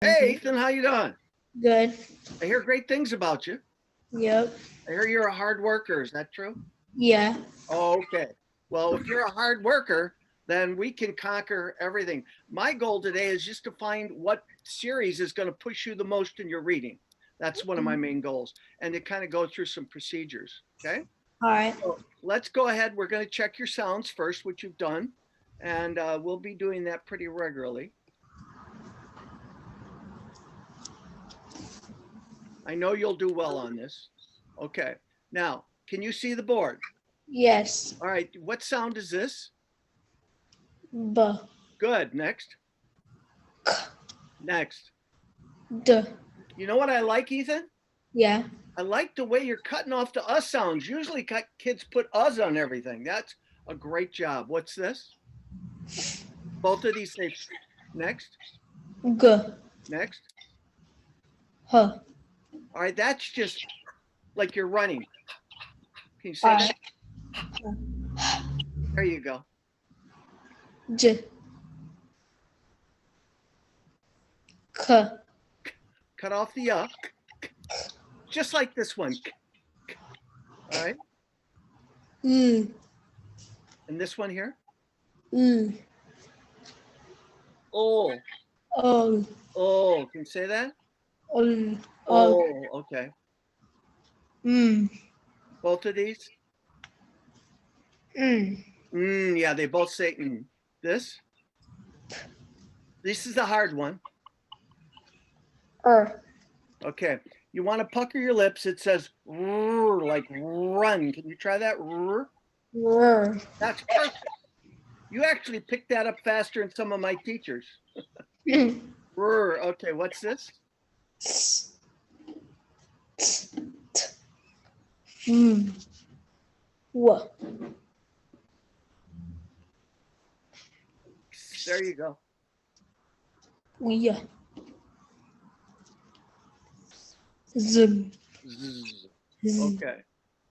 Hey, Ethan, how you doing? Good. I hear great things about you. Yep. I hear you're a hard worker. Is that true? Yeah. Oh, okay. Well, if you're a hard worker, then we can conquer everything. My goal today is just to find what series is going to push you the most in your reading. That's one of my main goals. And to kind of go through some procedures. Okay. All right. So let's go ahead. We're going to check your sounds first, which you've done. And we'll be doing that pretty regularly. I know you'll do well on this. Okay. Now, can you see the board? Yes. All right. What sound is this? B. Good. Next. K. Next. D. You know what I like, Ethan? Yeah. I like the way you're cutting off the us sounds. Usually kids put us on everything. That's a great job. What's this? Both of these say next. G. Next. H. All right. That's just like you're running. Can you say that? There you go. J. K. Cut off the just like this one. All right. Mm. And this one here. Mm. Oh. O. Oh. Can you say that? O. Oh. Okay. Mm. Both of these. Mm. Yeah, they both say This is the hard one. Okay. You want to pucker your lips. It says like run. Can you try that? R. That's perfect. You actually picked that up faster than some of my teachers. Okay, what's this? Mm. W. There you go. Yeah. Z. Okay.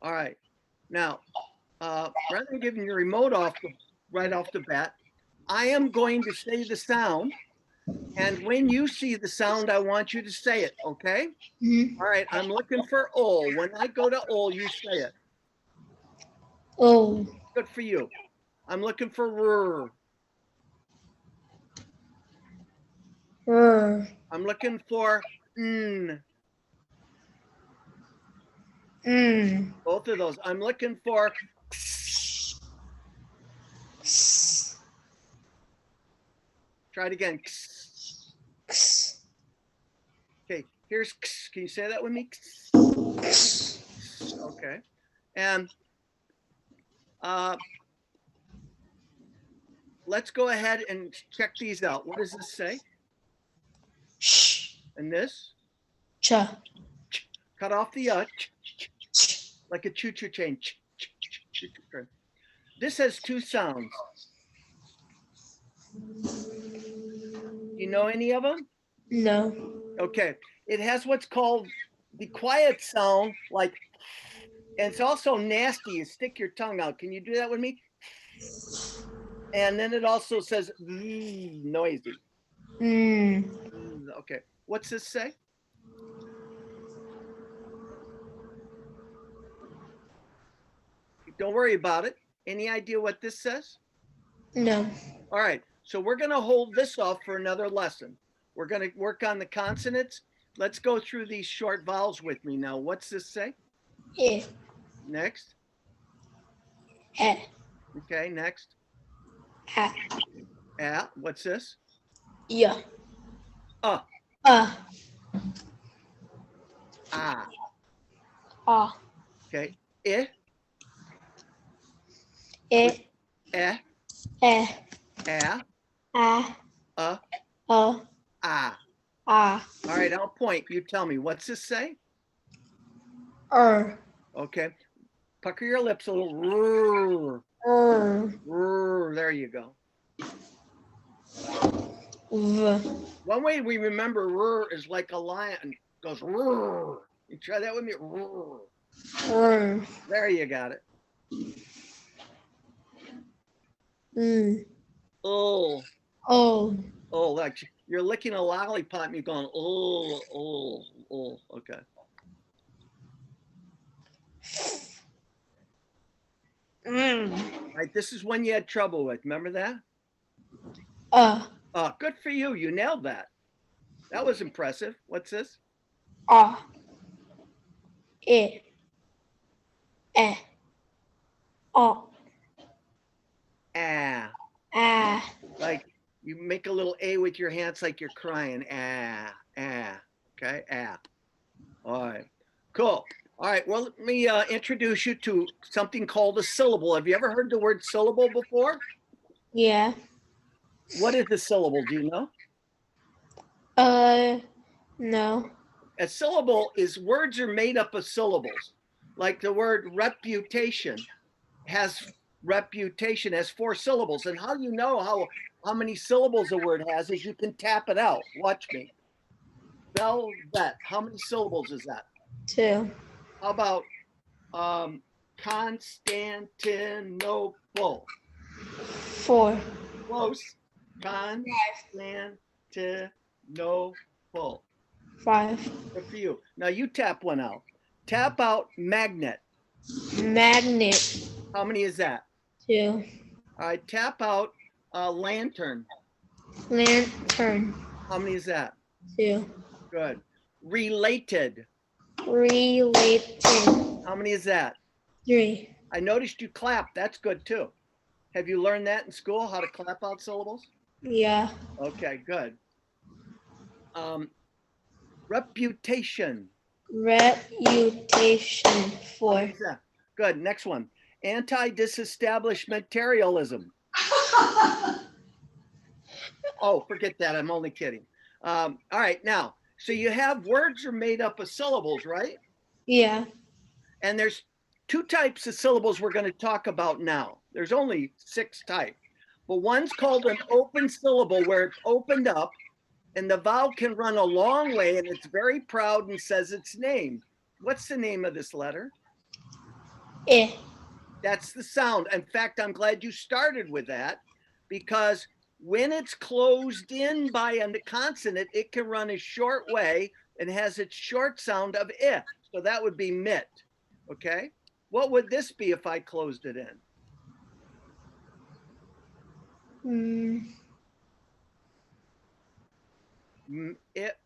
All right. Now, rather than giving your remote off right off the bat, I am going to say the sound. And when you see the sound, I want you to say it. Okay. Mm. All right. I'm looking for O. When I go to O, you say it. O. Good for you. I'm looking for R. R. I'm looking for N. Mm. Both of those. I'm looking for Try it again. Okay, here's Can you say that with me? Okay. And let's go ahead and check these out. What does this say? Sh. And this? Ch. Cut off the like a choo-choo train. This has two sounds. Do you know any of them? No. Okay. It has what's called the quiet sound, like, and it's also nasty. You stick your tongue out. Can you do that with me? And then it also says noisy. Okay. What's this say? Don't worry about it. Any idea what this says? No. All right. So we're going to hold this off for another lesson. We're going to work on the consonants. Let's go through these short vowels with me now. What's this say? E. Next. E. Okay. Next. A. What's this? Yeah. Ah. Ah. Okay. I. E. Eh. E. A. A. Ah. A. All right. I'll point. You tell me. What's this say? R. Okay. Pucker your lips a little. There you go. V. One way we remember is like a lion goes. You try that with me. There you got it. Mm. Oh. O. Oh, like you're licking a lollipop and you're going, oh. Okay. Right. This is one you had trouble with. Remember that? Good for you. You nailed that. That was impressive. What's this? E, O, Ah. Like you make a little A with your hands like you're crying. Okay. All right. Cool. All right. Well, let me introduce you to something called a syllable. Have you ever heard the word syllable before? Yeah. What is a syllable? Do you know? No. A syllable is words are made up of syllables. Like the word reputation has 4 syllables. And how you know how many syllables a word has is you can tap it out. Watch me. Velvet. How many syllables is that? 2. How about Constantinople? 4. Close. Constantinople. 5. Good for you. Now you tap one out. Tap out magnet. Magnet. How many is that? 2. All right. Tap out lantern. Lantern. How many is that? 2. Good. Related. Related. How many is that? 3. I noticed you clap. That's good too. Have you learned that in school, how to clap out syllables? Yeah. Okay, good. Reputation. Reputation. 4. Good. Next one. Anti-disestablishmentarianism. Oh, forget that. I'm only kidding. All right. Now, so you have words are made up of syllables, right? Yeah. And there's 2 types of syllables we're going to talk about now. There's only 6 types. But one's called an open syllable where it's opened up and the vowel can run a long way and it's very proud and says its name. What's the name of this letter? E. That's the sound. In fact, I'm glad you started with that because when it's closed in by a consonant, it can run a short way and has its short sound of I. So that would be mit. Okay. What would this be if I closed it in? It.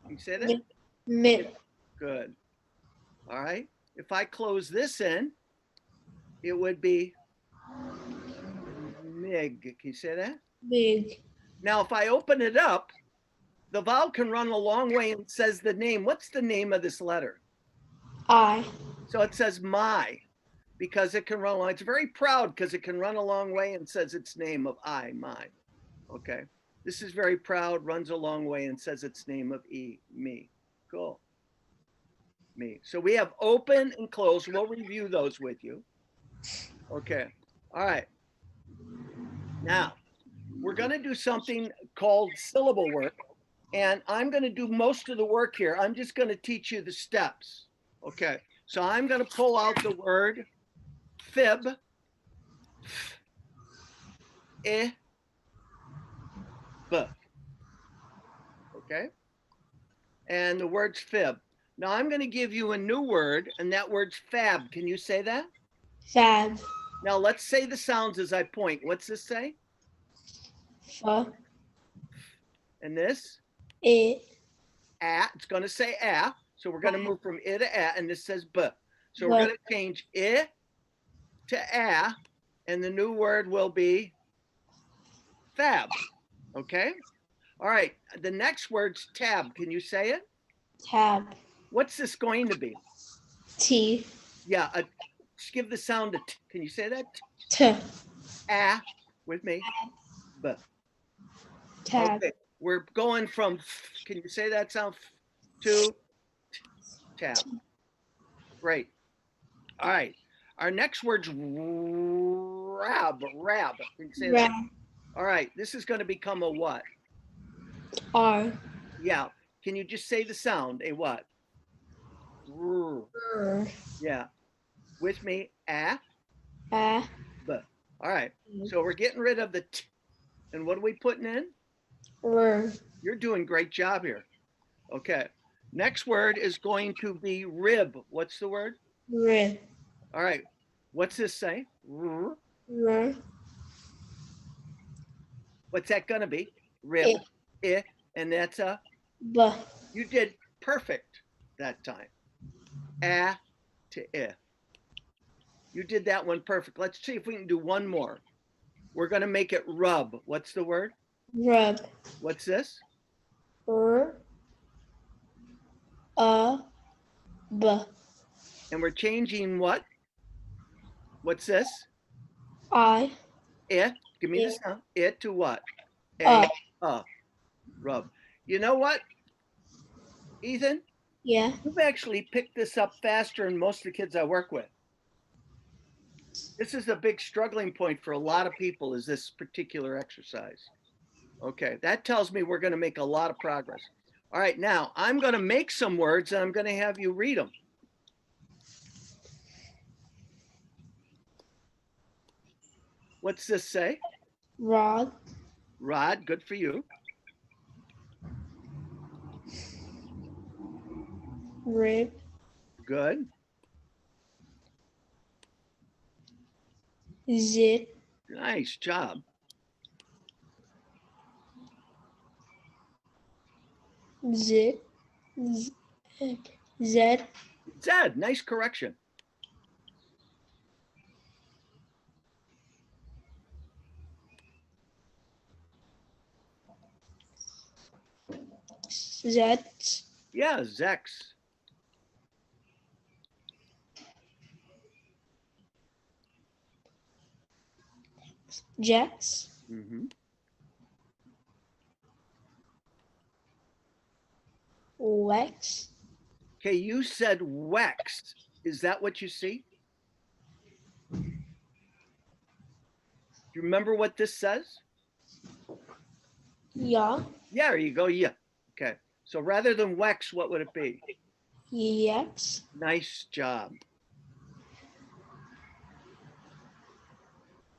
You say that? Mit. Good. All right. If I close this in, it would be mig. Can you say that? Big. Now, if I open it up, the vowel can run a long way and says the name. What's the name of this letter? I. So it says my, because it can run along. It's very proud because it can run a long way and says its name of I, my. Okay. This is very proud, runs a long way and says its name of E, me. Cool. Me. So we have open and close. We'll review those with you. Okay. All right. Now, we're going to do something called syllable work. And I'm going to do most of the work here. I'm just going to teach you the steps. Okay. So I'm going to pull out the word fib, b. Okay. And the word's fib. Now I'm going to give you a new word, and that word's fab. Can you say that? Fab. Now let's say the sounds as I point. What's this say? F. And this? I. It's going to say a. So we're going to move from I to a, and this says b. So we're going to change I to a, and the new word will be fab. Okay? All right. The next word's tab. Can you say it? Tab. What's this going to be? T. Yeah. Just give the sound a t. Can you say that? T. A with me. B. Tab. Okay. We're going from, can you say that sound, to tab. Great. All right. Our next word's rab. Rab. Can you say that? All right. This is going to become a what? R. Yeah. Can you just say the sound? A what? R. Yeah. With me. A. A. B. All right. So we're getting rid of the t. And what are we putting in? R. You're doing great job here. Okay. Next word is going to be rib. What's the word? Rib. All right. What's this say? R. R. What's that going to be? Rib. I. And that's a, B. you did perfect that time. A to I. You did that one perfect. Let's see if we can do one more. We're going to make it rub. What's the word? Rub. What's this? R. A. B. And we're changing what? What's this? I. It. Give me the sound. It to what? A. Rub. You know what, Ethan? Yeah. You've actually picked this up faster than most of the kids I work with. This is a big struggling point for a lot of people, is this particular exercise. Okay, that tells me we're going to make a lot of progress. All right, now I'm going to make some words and I'm going to have you read them. What's this say? Rod. Rod, good for you. Rib. Good. Zit. Nice job. Zit. Z. Zed, nice correction. Z. Yeah, Zex. Jax. Mm-hmm. Wax. Okay, you said Wex. Is that what you see? Do you remember what this says? Ya. Yeah, there you go. Yeah. Okay. So rather than Wex, what would it be? Yax. Nice job.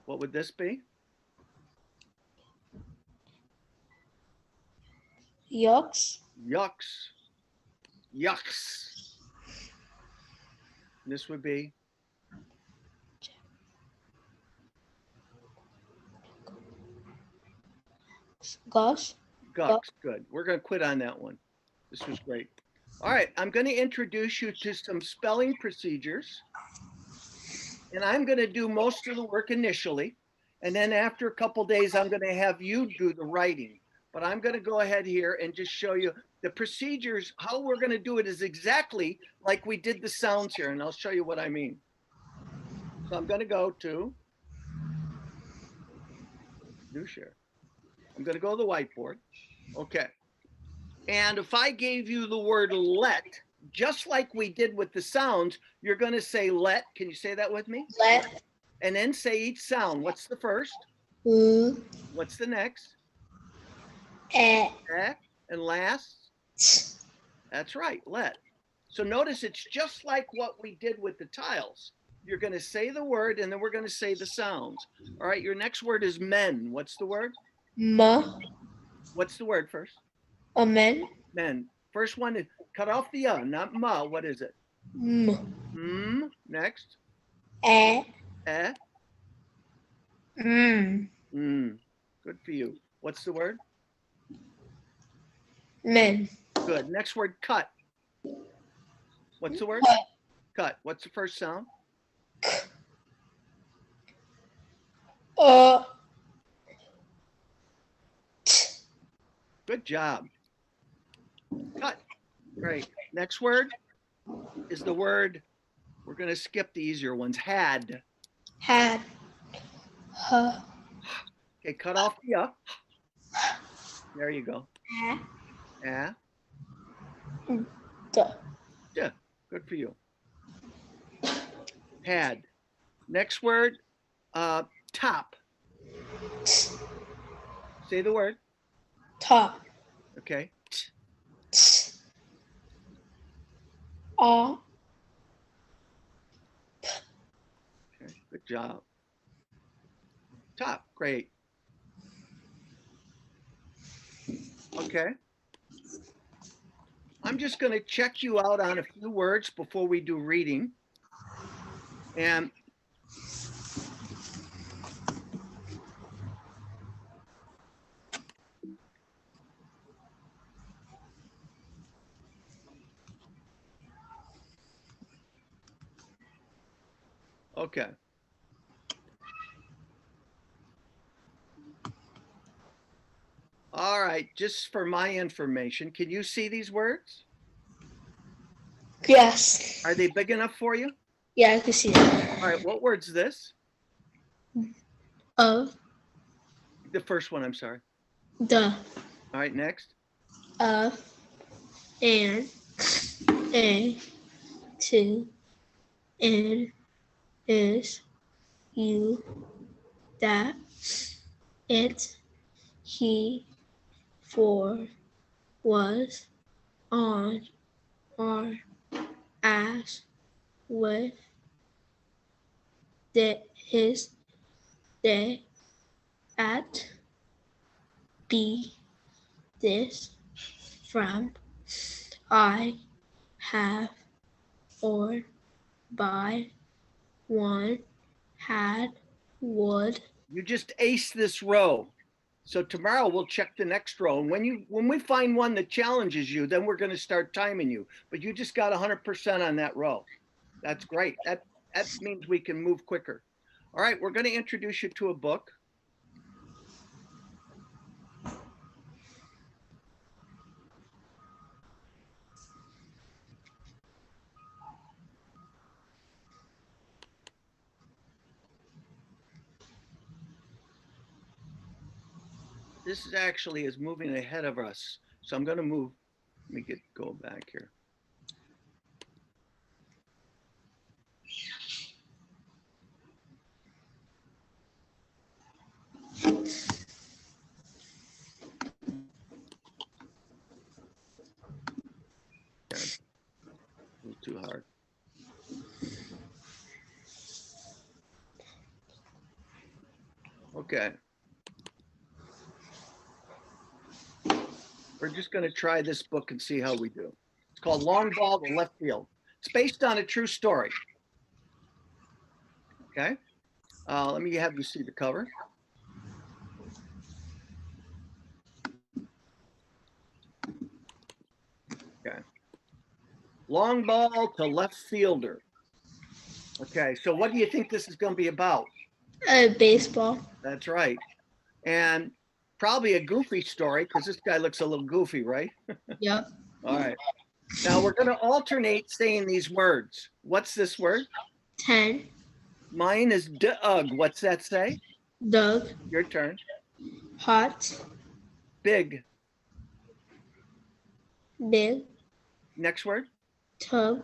What would this be? Yux. Yucks. Yucks. This would be Gosh. gucks. Good. We're going to quit on that one. This was great. All right. I'm going to introduce you to some spelling procedures. And I'm going to do most of the work initially. And then after a couple days, I'm going to have you do the writing. But I'm going to go ahead here and just show you the procedures. How we're going to do it is exactly like we did the sounds here. And I'll show you what I mean. So I'm going to go to new share. I'm going to go to the whiteboard. Okay. And if I gave you the word let, just like we did with the sounds, you're going to say let. Can you say that with me? Let. And then say each sound. What's the first? What's the next? Eh. And last? That's right, let. So notice it's just like what we did with the tiles. You're going to say the word and then we're going to say the sounds. All right, your next word is men. What's the word? Ma. What's the word first? Amen. Men. First one is cut off the not ma. What is it? M. Next. Eh. Eh. Mm. Good for you. What's the word? Men. Good. Next word, cut. What's the word? Cut. Cut. What's the first sound? Good job. Cut. Great. Next word is the word, we're going to skip the easier ones, had. Had. Huh. Okay, cut off the There you go. Ah. Yeah. Yeah, good for you. Had. Next word, top. Say the word. Top. Okay. Ah. Okay, good job. Top, great. Okay. I'm just going to check you out on a few words before we do reading. And okay. All right, just for my information, can you see these words? Yes. Are they big enough for you? Yeah, I can see it. All right, what word's this? Of, The first one, I'm sorry. the, All right, next. of, and, a, to, in, is, you, that, it, he, for, was, on, are, as, with, that, his, they, at, be, this, from, I, have, or, by, one, had, would. You just aced this row. So tomorrow we'll check the next row. And when we find one that challenges you, then we're going to start timing you. But you just got 100% on that row. That's great. That means we can move quicker. All right, we're going to introduce you to a book. This is actually is moving ahead of us. So I'm going to move. Let me go back here. Okay. A little too hard. Okay. We're just going to try this book and see how we do. It's called Long Ball to Left Field. It's based on a true story. Okay. Let me have you see the cover. Okay. Long ball to left fielder. Okay, so what do you think this is going to be about? Baseball. That's right. And probably a goofy story because this guy looks a little goofy, right? Yep. All right. Now we're going to alternate saying these words. What's this word? 10. Mine is Doug. What's that say? Doug. Your turn. Hot. Big. Big. Next word. Tub.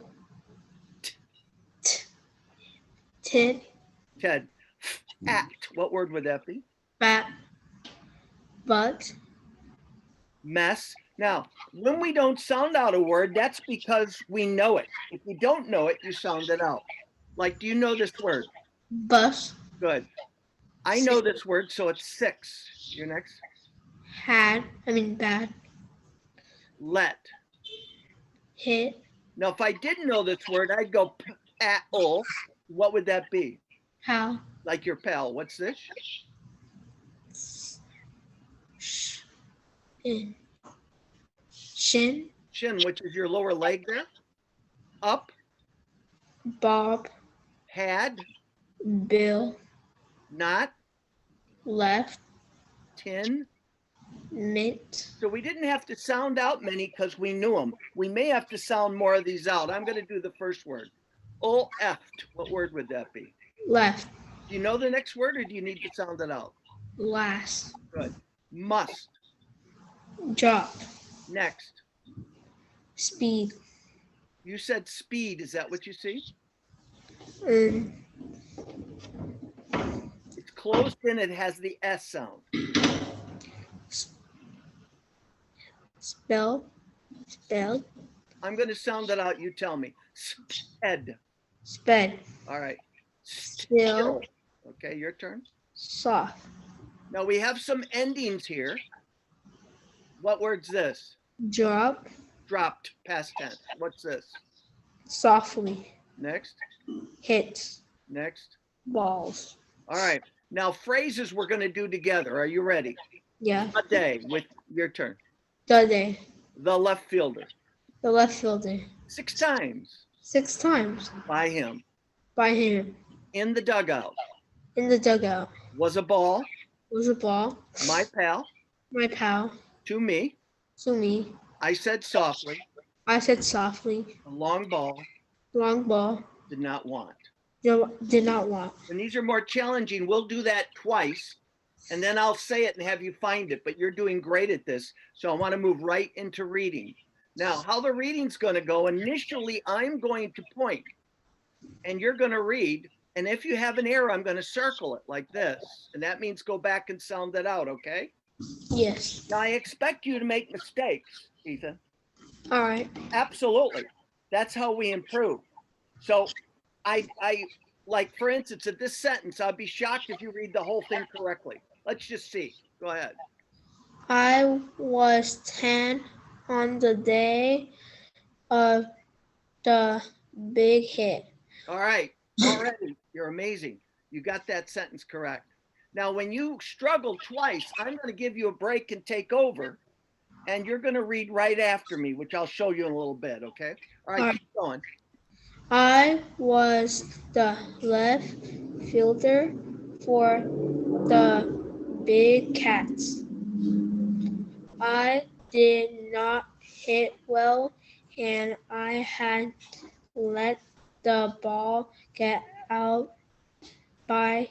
Tid. Ted. Act. What word would that be? Bat. But. Mess. Now, when we don't sound out a word, that's because we know it. If you don't know it, you sound it out. Like, do you know this word? Bus. Good. I know this word, so it's 6. You're next. Bad. Let. Hit. Now, if I didn't know this word, I'd go at-o. What would that be? How. Like your pal. What's this? In. Shin. Shin, which is your lower leg there. Up. Bob. Had. Bill. Not. Left. Tin. Mint. So we didn't have to sound out many because we knew them. We may have to sound more of these out. I'm going to do the first word. O-F-ed. What word would that be? Left. Do you know the next word or do you need to sound it out? Last. Good. Must. Drop. Next. Speed. You said speed. Is that what you see? It's It's closed in. It has the S sound. Spelled. I'm going to sound it out. You tell me. Sped. Sped. All right. Still. Okay, your turn. Soft. Now we have some endings here. What word's this? Drop. Dropped, past tense. What's this? Softly. Next, Hits. next. Balls. All right. Now phrases we're going to do together. Are you ready? Yeah. A day with your turn. The day. The left fielder. The left fielder. 6 times 6 times. by him. By him. In the dugout. In the dugout. Was a ball. Was a ball. My pal. My pal. To me. To me. I said softly. I said softly. A long ball. Long ball. Did not want. Did not want. And these are more challenging. We'll do that twice. And then I'll say it and have you find it. But you're doing great at this. So I want to move right into reading. Now, how the reading's going to go, initially, I'm going to point. And you're going to read. And if you have an error, I'm going to circle it like this. And that means go back and sound it out, okay? Yes. Now, I expect you to make mistakes, Ethan. All right. Absolutely. That's how we improve. So I like, for instance, at this sentence, I'd be shocked if you read the whole thing correctly. Let's just see. Go ahead. I was 10 on the day of the big hit. All right. Already, you're amazing. You got that sentence correct. Now, when you struggle twice, I'm going to give you a break and take over. And you're going to read right after me, which I'll show you in a little bit, okay? All right, keep going. I was the left fielder for the Big Cats. I did not hit well, and I had let the ball get out by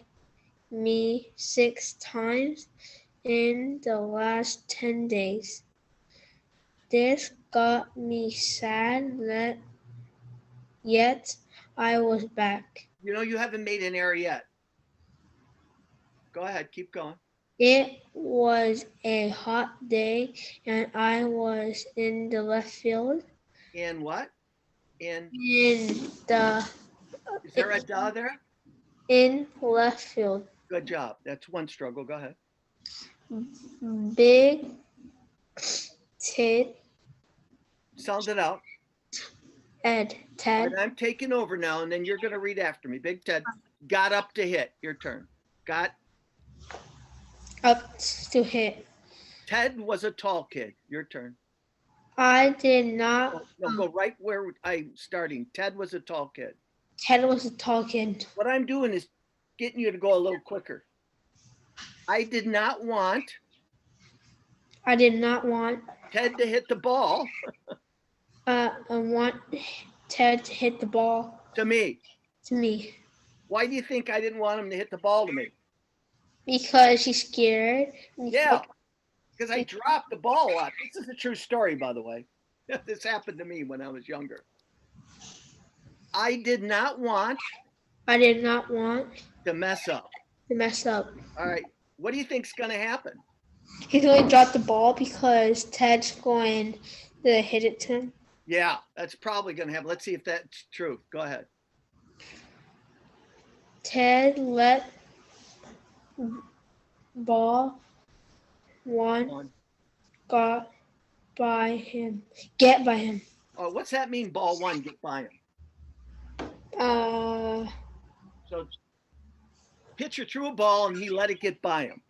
me 6 times in the last 10 days. This got me sad, yet I was back. You know, you haven't made an error yet. Go ahead, keep going. It was a hot day, and I was in the left field. In what? In the Is there a da there? In left field. Good job. That's one struggle. Go ahead. Big Ted. Sound it out. Ted. And I'm taking over now, and then you're going to read after me. Big Ted got up to hit. Your turn. Got up to hit. Ted was a tall kid. Your turn. I did not. No, go right where I'm starting. Ted was a tall kid. Ted was a tall kid. What I'm doing is getting you to go a little quicker. I did not want. I did not want Ted to hit the ball. I want Ted to hit the ball. To me. To me. Why do you think I didn't want him to hit the ball to me? Because he's scared. Yeah, because I dropped the ball a lot. This is a true story, by the way. This happened to me when I was younger. I did not want. I did not want to mess up. To mess up. All right. What do you think's going to happen? He's going to drop the ball because Ted's going to hit it to him. Yeah, that's probably going to happen. Let's see if that's true. Go ahead. Ted let ball one got by him. Get by him. Oh, what's that mean? Ball one, get by him. So pitcher threw a ball and he let it get by him.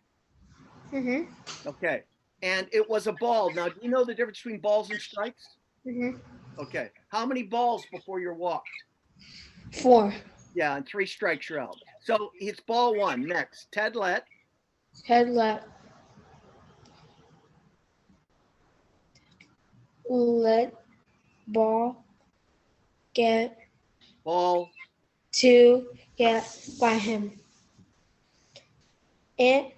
Mm-hmm. Okay. And it was a ball. Now, do you know the difference between balls and strikes? Mm-hmm. Okay. How many balls before you're walked? 4. Yeah, and 3 strikes you're out. So it's ball one. Next. Ted let ball get ball to get by him. It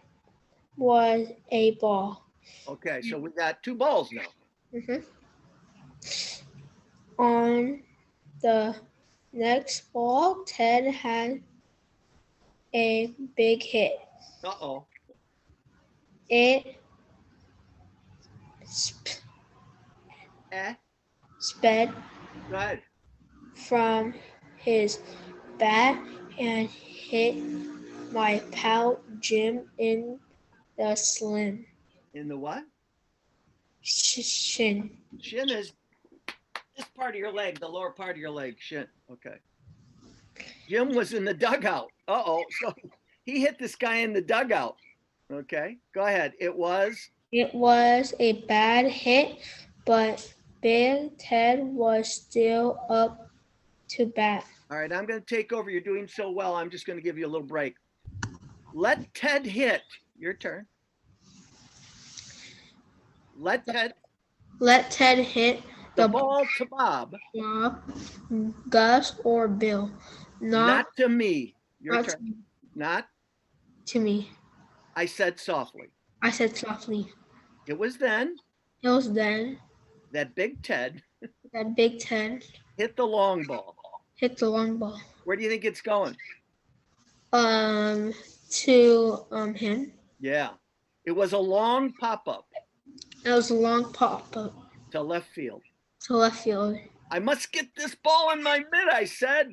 was a ball. Okay, so we got 2 balls now. Mm-hmm. On the next ball, Ted had a big hit. Uh-oh. It sped Go ahead. from his bat and hit my pal Jim in the slim. In the what? Shin. Shin is this part of your leg, the lower part of your leg, shin. Okay. Jim was in the dugout. Uh-oh. So he hit this guy in the dugout. Okay. Go ahead. It was It was a bad hit, but Big Ted was still up to bat. all right. I'm going to take over. You're doing so well. I'm just going to give you a little break. Let Ted hit. Your turn. Let Ted hit the ball to Bob. Bob, Gus, or Bill. Not to me. Your not turn. Not to me. I said softly. I said softly. It was then It was then that Big Ted that Big Ted hit the long ball. hit the long ball. Where do you think it's going? To him. Yeah. It was a long pop-up It was a long pop up to left field. to left field. I must get this ball in my mitt, I said.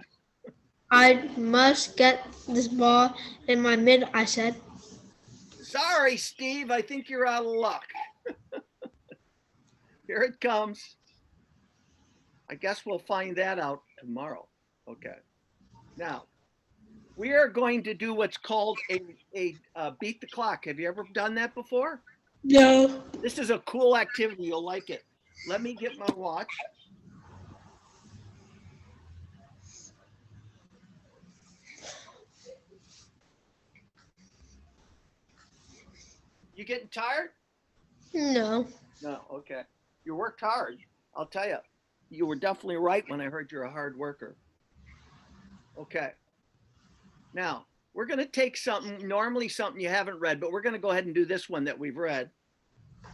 I must get this ball in my mid, I said. Sorry, Steve. I think you're out of luck. Here it comes. I guess we'll find that out tomorrow. Okay. Now, we are going to do what's called a beat the clock. Have you ever done that before? No. This is a cool activity. You'll like it. Let me get my watch. You getting tired? No. No, okay. You worked hard. I'll tell you. You were definitely right when I heard you're a hard worker. Okay. Now, we're going to take something, normally something you haven't read, but we're going to go ahead and do this one that we've read.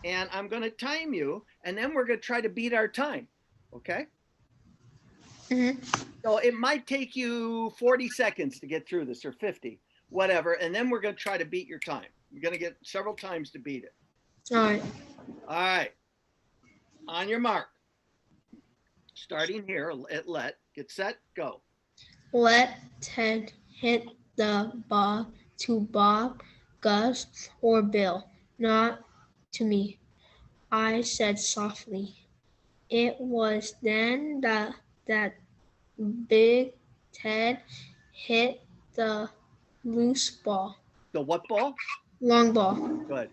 And I'm going to time you, and then we're going to try to beat our time. Okay? Mm-hmm. So it might take you 40 seconds to get through this, or 50, whatever. And then we're going to try to beat your time. You're going to get several times to beat it. All right. All right. On your mark. Starting here at let. Get set, go. Let Ted hit the ball to Bob, Gus, or Bill. Not to me, I said softly. It was then that Big Ted hit the loose ball. The what ball? Long ball. Good.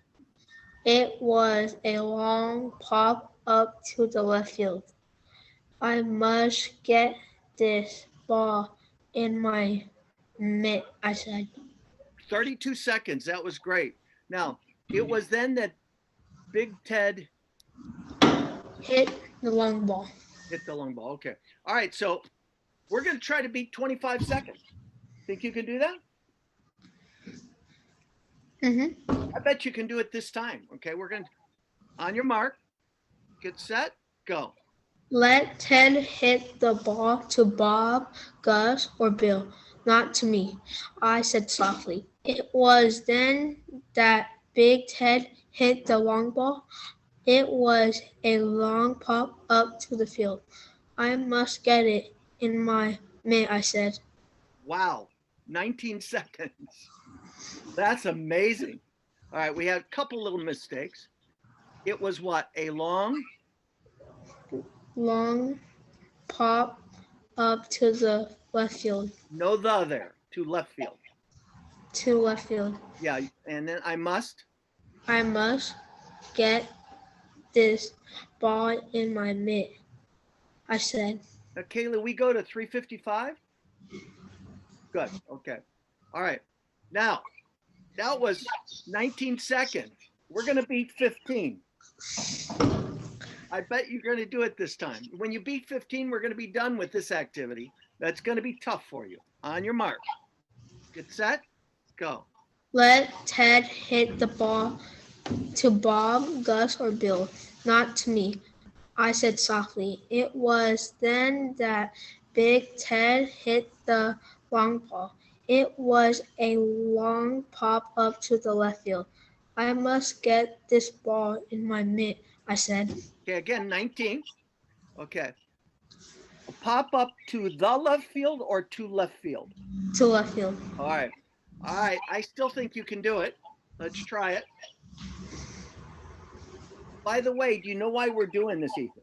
It was a long pop up to the left field. I must get this ball in my mitt, I said. 32 seconds. That was great. Now, it was then that Big Ted hit the long ball. Hit the long ball. Okay. All right. So we're going to try to beat 25 seconds. Think you can do that? Mm-hmm. I bet you can do it this time. Okay. We're going to, on your mark, get set, go. Let Ted hit the ball to Bob, Gus, or Bill, not to me, I said softly. It was then that Big Ted hit the long ball. It was a long pop up to the field. I must get it in my mitt, I said. Wow. 19 seconds. That's amazing. All right. We had a couple little mistakes. It was what? A long Pop up to the left field. No the there. To left field. To left field. Yeah. And then I must get this ball in my mitt, I said. Now, Kayla, we go to 355? Good. Okay. All right. Now, that was 19 seconds. We're going to beat 15. I bet you're going to do it this time. When you beat 15, we're going to be done with this activity. That's going to be tough for you. On your mark. Get set. Go. Let Ted hit the ball to Bob, Gus, or Bill, not to me, I said softly. It was then that Big Ted hit the long ball. It was a long pop up to the left field. I must get this ball in my mitt, I said. Okay, again, 19. Okay. Pop up to the left field or to left field? To left field. All right. All right. I still think you can do it. Let's try it. By the way, do you know why we're doing this, Ethan?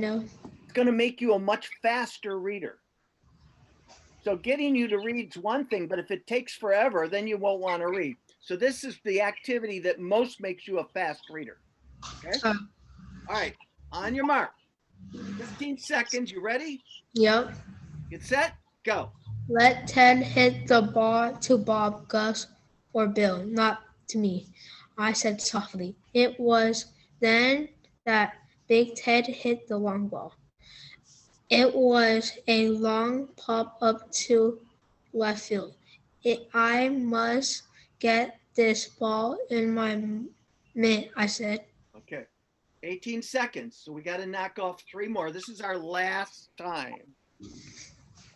No. It's going to make you a much faster reader. So getting you to read is one thing, but if it takes forever, then you won't want to read. So this is the activity that most makes you a fast reader. Okay. Uh, All right. On your mark. 15 seconds. You ready? yep. Get set. Go. Let Ted hit the ball to Bob, Gus, or Bill, not to me, I said softly. It was then that Big Ted hit the long ball. It was a long pop up to left field. I must get this ball in my mitt, I said. Okay. 18 seconds. So we got to knock off 3 more. This is our last time.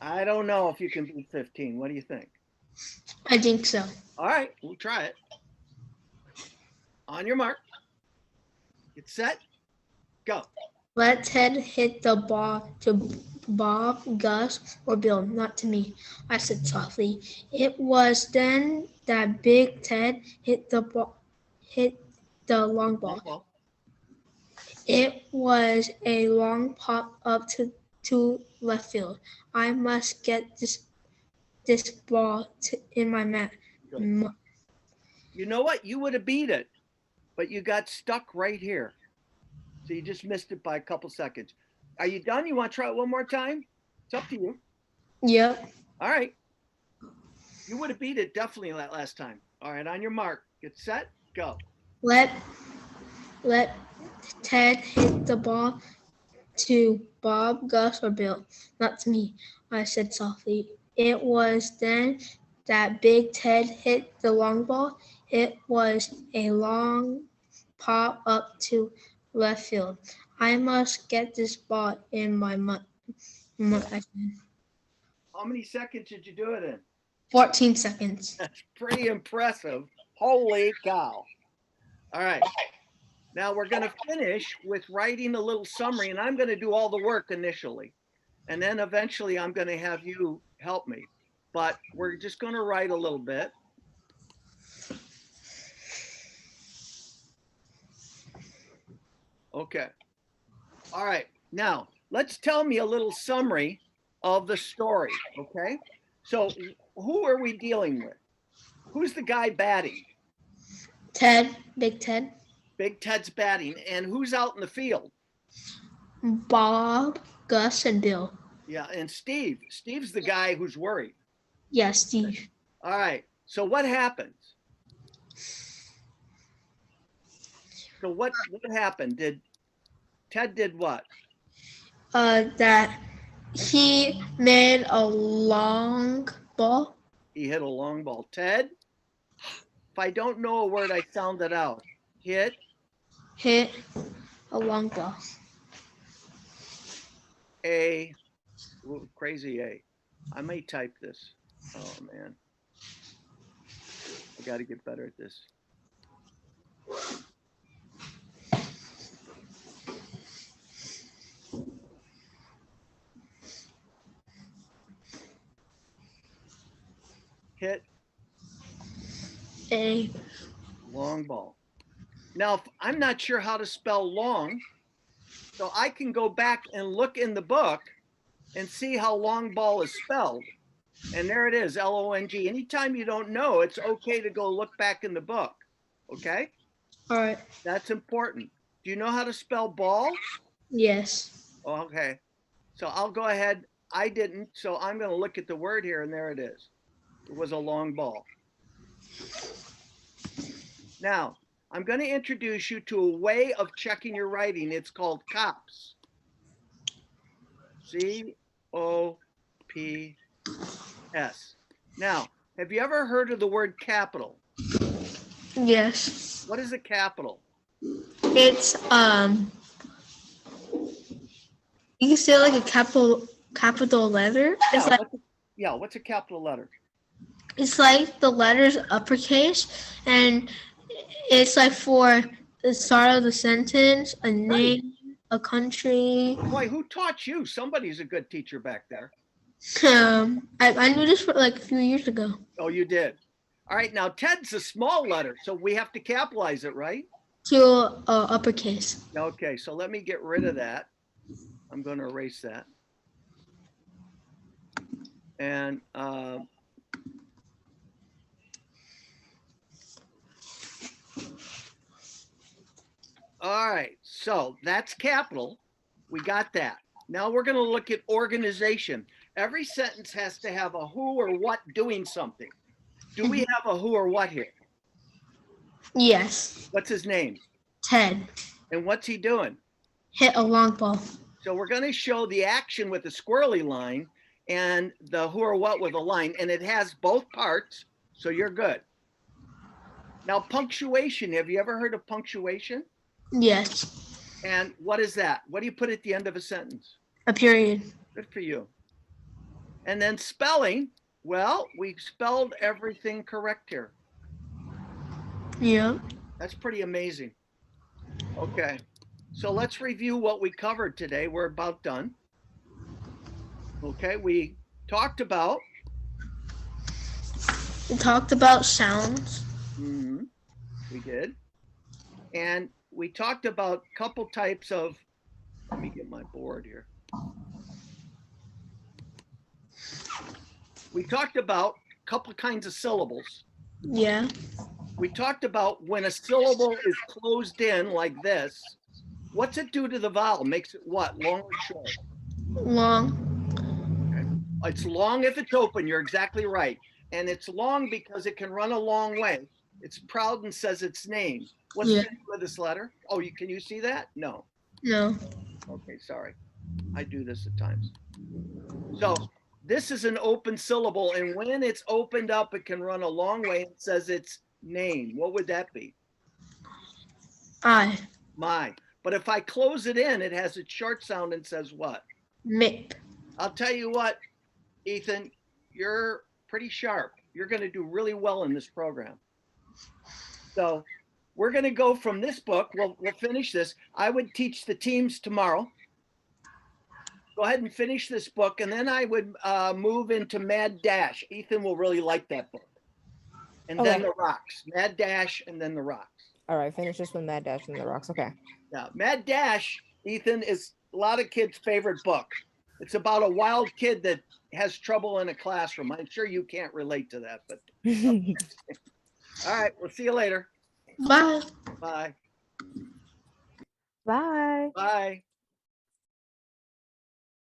I don't know if you can beat 15. What do you think? I think so. All right. We'll try it. On your mark. Get set. Go. Let Ted hit the ball to Bob, Gus, or Bill, not to me, I said softly. It was then that Big Ted hit the long ball. It was a long pop up to left field. I must get this ball in my mat. Good. You know what? You would have beat it, but you got stuck right here. So you just missed it by a couple seconds. Are you done? You want to try it one more time? It's up to you. Yep. All right. You would have beat it definitely that last time. All right. On your mark. Get set. Go. Let Ted hit the ball to Bob, Gus, or Bill, not to me, I said softly. It was then that Big Ted hit the long ball. It was a long pop up to left field. I must get this ball in my mutt. How many seconds did you do it in? 14 seconds. That's pretty impressive. Holy cow. All right. Now we're going to finish with writing a little summary, and I'm going to do all the work initially. And then eventually I'm going to have you help me. But we're just going to write a little bit. Okay. All right. Now, let's tell me a little summary of the story, okay? So who are we dealing with? Who's the guy batting? Ted, Big Ted. Big Ted's batting. And who's out in the field? Bob, Gus, and Bill. Yeah, and Steve. Steve's the guy who's worried. Yeah, Steve. All right. So what happens? So what happened? Ted did what? That he made a long ball. He hit a long ball. Ted, if I don't know a word, I sound it out. Hit A long ball. Crazy A. I may type this. Oh man. I got to get better at this. Hit A long ball. Now, I'm not sure how to spell long, so I can go back and look in the book and see how long ball is spelled. And there it is, L-O-N-G. Anytime you don't know, it's okay to go look back in the book. Okay? All right. That's important. Do you know how to spell ball? Yes. Okay. So I'll go ahead. I didn't, so I'm going to look at the word here, and there it is. It was a long ball. Now, I'm going to introduce you to a way of checking your writing. It's called COPS. C-O-P-S. Now, have you ever heard of the word capital? Yes. What is a capital? It's you can say like a capital letter. What's a capital letter? It's like the letters uppercase, and it's like for the start of the sentence, a name, a country. Boy, who taught you? Somebody's a good teacher back there. I knew this for like a few years ago. Oh, you did. All right, now Ted's a small letter, so we have to capitalize it, right? To uppercase. Okay, so let me get rid of that. I'm going to erase that. And all right, so that's capital. We got that. Now we're going to look at organization. Every sentence has to have a who or what doing something. Do we have a who or what here? Yes. What's his name? Ted. And what's he doing? Hit a long ball. So we're going to show the action with the squirrely line and the who or what with a line, and it has both parts, so you're good. Now, punctuation. Have you ever heard of punctuation? Yes. And what is that? What do you put at the end of a sentence? A period. Good for you. And then spelling. Well, we spelled everything correct here. Yeah. That's pretty amazing. Okay. So let's review what we covered today. We're about done. Okay. We talked about. We talked about sounds. Mm-hmm. We did. And we talked about a couple types of, let me get my board here. We talked about a couple kinds of syllables. Yeah. We talked about when a syllable is closed in like this, what's it do to the vowel? Makes it what? Long or short? Long. Okay. It's long if it's open. You're exactly right. And it's long because it can run a long way. It's proud and says its name. What's the name of this letter? Oh, can you see that? No. No. Okay, sorry. I do this at times. So this is an open syllable, and when it's opened up, it can run a long way. It says its name. What would that be? I. My. But if I close it in, it has a short sound and says what? Mip. I'll tell you what, Ethan, you're pretty sharp. You're going to do really well in this program. So we're going to go from this book. We'll finish this. I would teach the teams tomorrow. Go ahead and finish this book, and then I would move into Mad Dash. Ethan will really like that book. And then the rocks. Mad Dash and then the rocks. All right, finish this with Mad Dash and the rocks. Okay. Now, Mad Dash, Ethan, is a lot of kids' favorite book. It's about a wild kid that has trouble in a classroom. I'm sure you can't relate to that, but all right, we'll see you later. Bye. Bye. Bye. Bye.